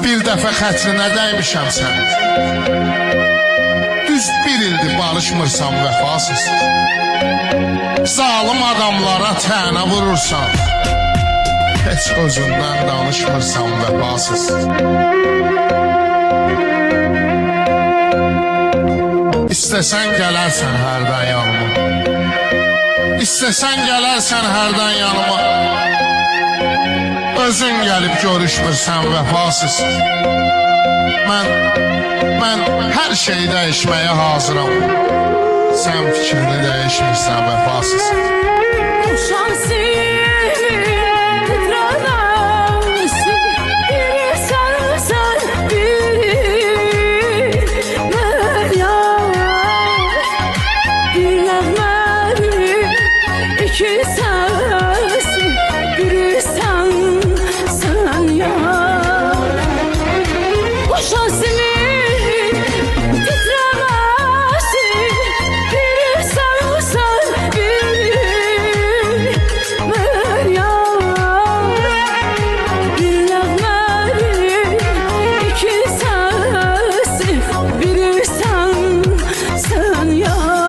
bir dəfə xətrinə dəymişəm sən. Düz bir ildir barışmırsan vəfasız. Zalim adamlara tənə vurursan. Heç özündən danışmırsan vəfasız. İstəsən gələrsən hərdən yanıma. İstəsən gələrsən hərdən yanıma. Özün gəlib görüşmürsən vəfasız. Mən hər şeyi dəyişməyə hazıram. Sən fikrini dəyişmirsən vəfasız. Uşaqsın